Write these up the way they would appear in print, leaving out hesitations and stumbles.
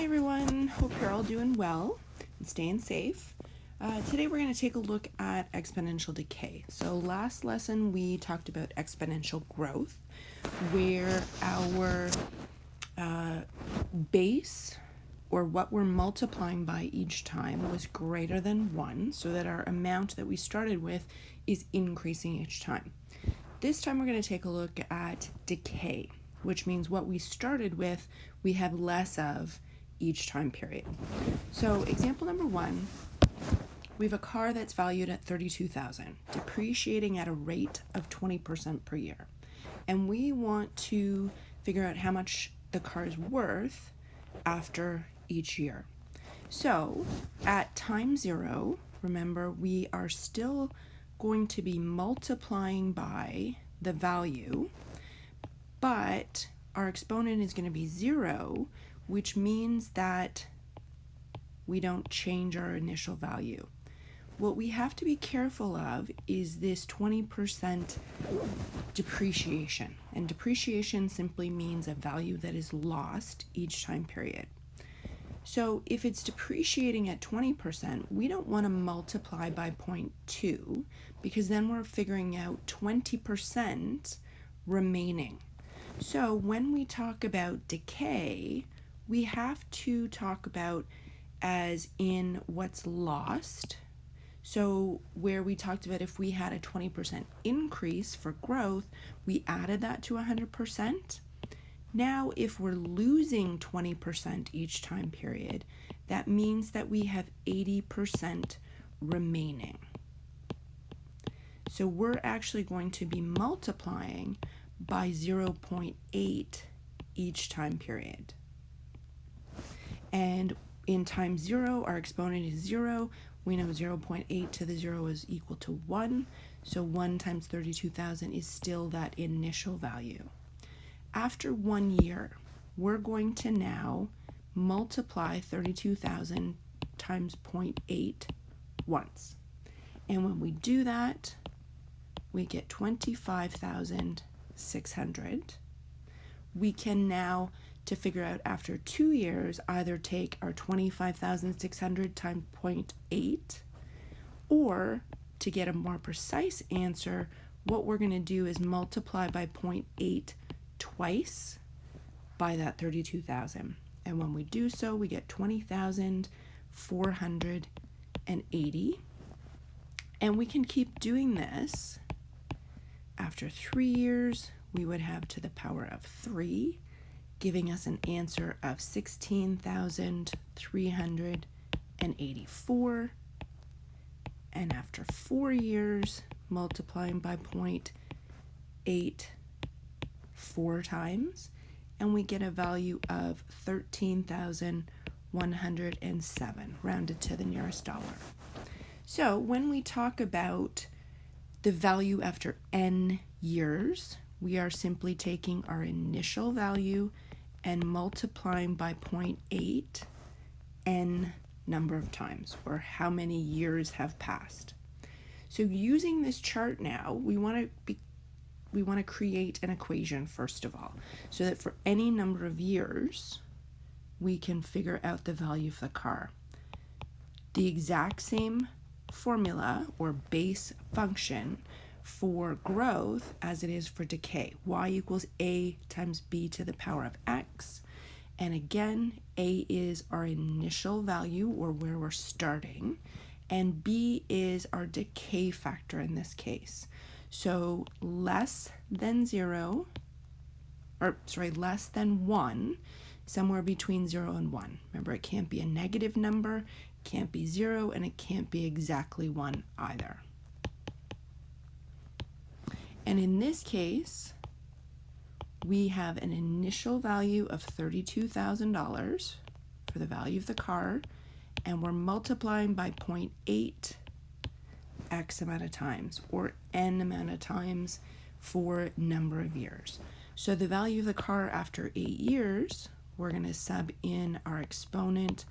Hi everyone, hope you're all doing well and staying safe. Today we're going to take a look at exponential decay. So last lesson we talked about exponential growth, where our base, or what we're multiplying by each time, was greater than 1, so that our amount that we started with is increasing each time. This time we're going to take a look at decay, which means what we started with we have less of each time period. So example number 1, we have a car that's valued at $32,000, depreciating at a rate of 20% per year. And we want to figure out how much the car is worth after each year. So at time 0, remember, we are still going to be multiplying by the value, but our exponent is going to be 0, which means that we don't change our initial value. What we have to be careful of is this 20% depreciation. And depreciation simply means a value that is lost each time period. So if it's depreciating at 20%, we don't want to multiply by 0.2, because then we're figuring out 20% remaining. So when we talk about decay, we have to talk about as in what's lost. So where we talked about if we had a 20% increase for growth, we added that to 100%. Now if we're losing 20% each time period, that means that we have 80% remaining. So we're actually going to be multiplying by 0.8 each time period. And in time 0, our exponent is 0. We know 0.8 to the 0 is equal to 1. So 1 times 32,000 is still that initial value. After 1 year, we're going to now multiply 32,000 times 0.8 once. And when we do that, we get 25,600. We can now, to figure out after 2 years, either take our 25,600 times 0.8, or to get a more precise answer, what we're going to do is multiply by 0.8 twice by that 32,000. And when we do so, we get 20,480. And we can keep doing this. After 3 years, we would have to the power of 3, giving us an answer of 16,384. And after 4 years, multiplying by 0.8 4 times, and we get a value of 13,107, rounded to the nearest dollar. So when we talk about the value after n years, we are simply taking our initial value and multiplying by 0.8 n number of times, or how many years have passed. So using this chart now, we want to create an equation first of all, so that for any number of years, we can figure out the value of the car. The exact same formula or base function for growth as it is for decay. Y equals a times b to the power of x. And again, a is our initial value, or where we're starting, and b is our decay factor in this case. So less than 1, somewhere between 0 and 1. Remember, it can't be a negative number, can't be 0, and it can't be exactly 1 either. And in this case, we have an initial value of $32,000 for the value of the car, and we're multiplying by 0.8 x amount of times, or n amount of times for number of years. So the value of the car after 8 years, we're going to sub in our exponent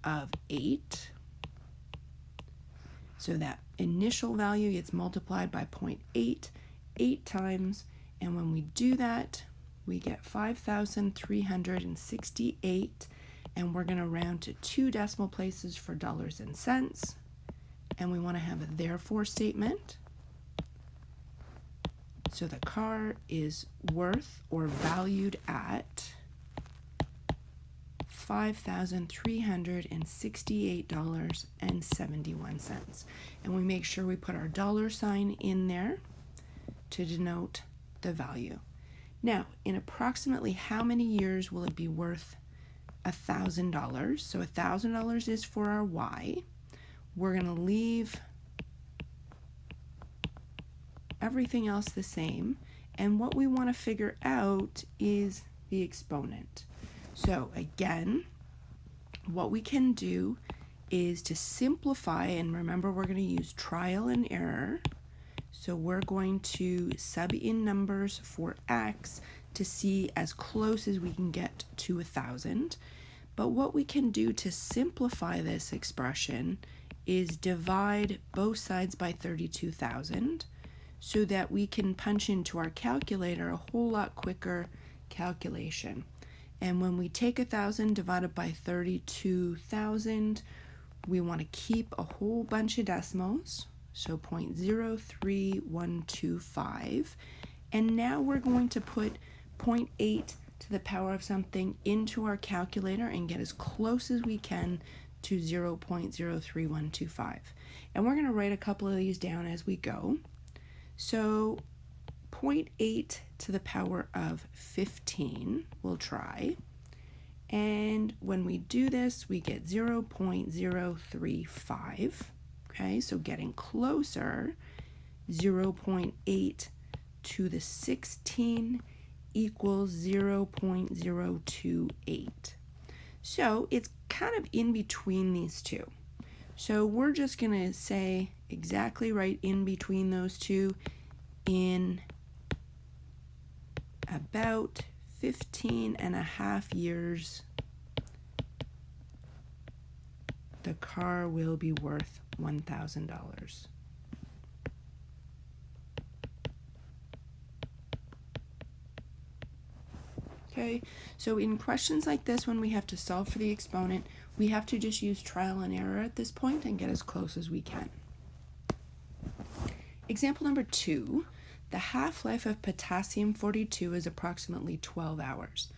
of 8. So that initial value gets multiplied by 0.8 8 times, and when we do that, we get 5,368, and we're going to round to 2 decimal places for dollars and cents, and we want to have a therefore statement. So the car is worth or valued at $5,368.71. And we make sure we put our dollar sign in there to denote the value. Now, in approximately how many years will it be worth $1,000? So $1,000 is for our Y. We're going to leave everything else the same, and what we want to figure out is the exponent. So again, what we can do is to simplify, and remember we're going to use trial and error. So we're going to sub in numbers for x to see as close as we can get to 1,000. But what we can do to simplify this expression is divide both sides by 32,000 so that we can punch into our calculator a whole lot quicker calculation. And when we take 1,000 divided by 32,000, we want to keep a whole bunch of decimals, so 0.03125. And now we're going to put 0.8 to the power of something into our calculator and get as close as we can to 0.03125. And we're going to write a couple of these down as we go. So 0.8 to the power of 15, we'll try. And when we do this, we get 0.035. Okay, so getting closer, 0.8 to the 16 equals 0.028. So it's kind of in between these two. So we're just going to say exactly right in between those two. In about 15.5 years, the car will be worth $1,000. Okay, so in questions like this, when we have to solve for the exponent, we have to just use trial and error at this point and get as close as we can. Example number 2, the half-life of potassium-42 is approximately 12 hours.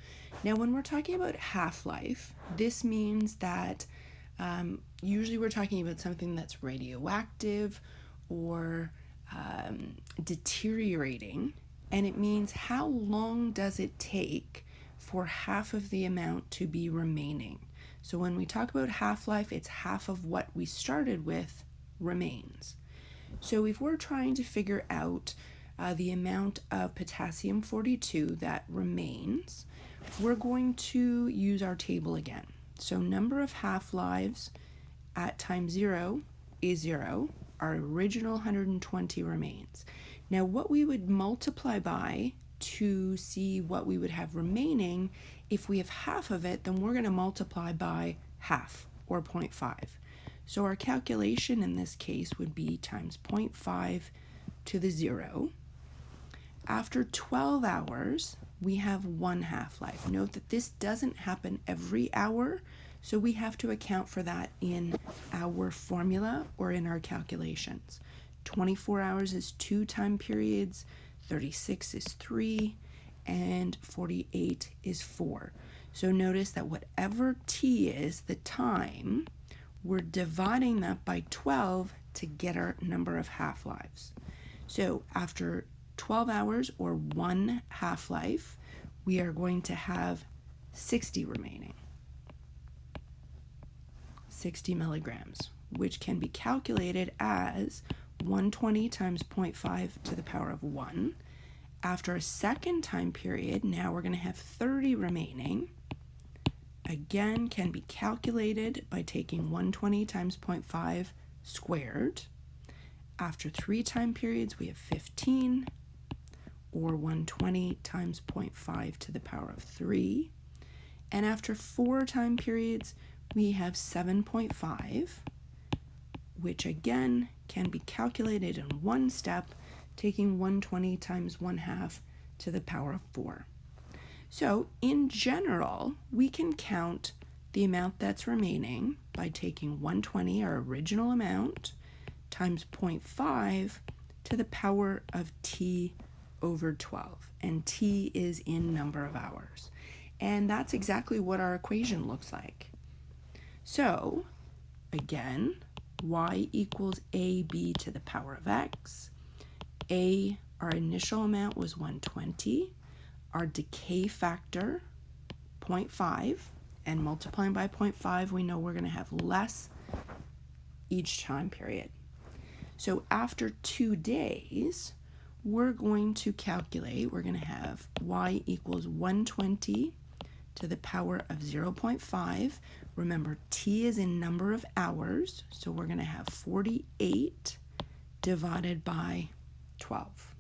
Now, when we're talking about half-life, this means that usually we're talking about something that's radioactive or deteriorating, and it means how long does it take for half of the amount to be remaining. So when we talk about half-life, it's half of what we started with remains. So if we're trying to figure out the amount of potassium-42 that remains, we're going to use our table again. So number of half-lives at time 0 is 0. Our original 120 remains. Now what we would multiply by to see what we would have remaining, if we have half of it, then we're going to multiply by half, or 0.5. So our calculation in this case would be times 0.5 to the 0. After 12 hours, we have 1 half-life. Note that this doesn't happen every hour, so we have to account for that in our formula or in our calculations. 24 hours is 2 time periods, 36 is 3, and 48 is 4. So notice that whatever t is, the time, we're dividing that by 12 to get our number of half-lives. So after 12 hours or 1 half-life, we are going to have 60 remaining. 60 milligrams, which can be calculated as 120 times 0.5 to the power of 1. After a second time period, now we're going to have 30 remaining. Again, can be calculated by taking 120 times 0.5 squared. After 3 time periods, we have 15, or 120 times 0.5 to the power of 3. And after 4 time periods, we have 7.5, which again can be calculated in one step, taking 120 times 1/2 to the power of 4. So in general, we can count the amount that's remaining by taking 120, our original amount, times 0.5 to the power of t over 12. And t is in number of hours. And that's exactly what our equation looks like. So, again, y equals ab to the power of x. Our initial amount was 120. Our decay factor, 0.5. And multiplying by 0.5, we know we're going to have less each time period. So after 2 days, we're going to calculate, we're going to have y equals 120 to the power of 0.5. Remember, t is in number of hours, so we're going to have 48 divided by 12.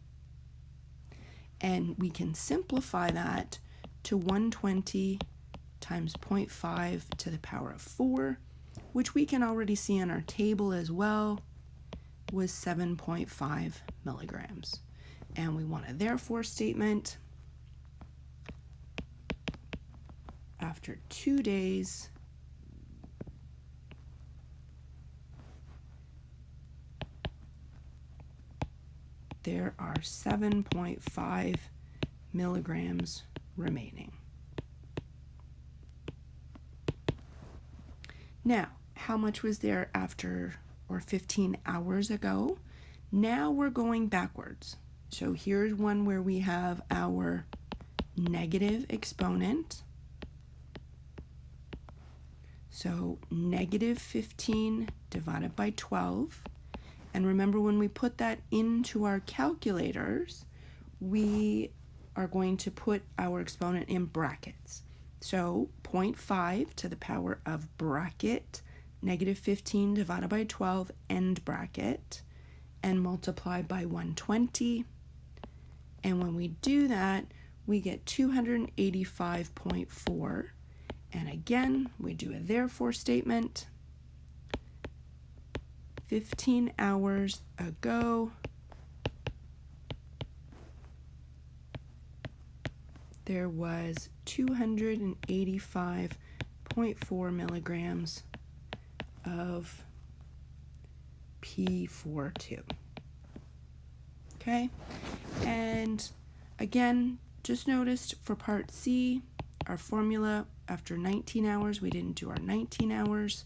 And we can simplify that to 120 times 0.5 to the power of 4, which we can already see on our table as well, was 7.5 milligrams. And we want a therefore statement. After 2 days, there are 7.5 milligrams remaining. Now, how much was there after, or 15 hours ago? Now we're going backwards. So here's one where we have our negative exponent. So negative 15 divided by 12. And remember, when we put that into our calculators, we are going to put our exponent in brackets. So 0.5 to the power of bracket, negative 15 divided by 12, end bracket, and multiply by 120. And when we do that, we get 285.4. And again, we do a therefore statement. 15 hours ago, there was 285.4 milligrams of P42. Okay, and again, just noticed for part C, our formula after 19 hours, we didn't do our 19 hours,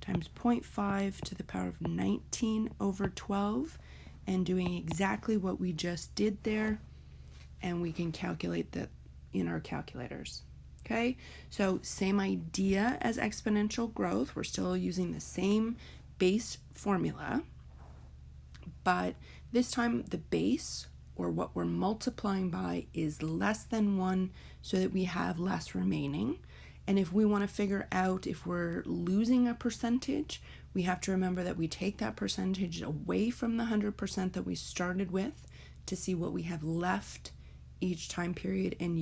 times 0.5 to the power of 19 over 12, and doing exactly what we just did there, and we can calculate that in our calculators. Okay, so same idea as exponential growth. We're still using the same base formula, but this time the base, or what we're multiplying by, is less than 1 so that we have less remaining. And if we want to figure out if we're losing a percentage, we have to remember that we take that percentage away from the 100% that we started with to see what we have left each time period and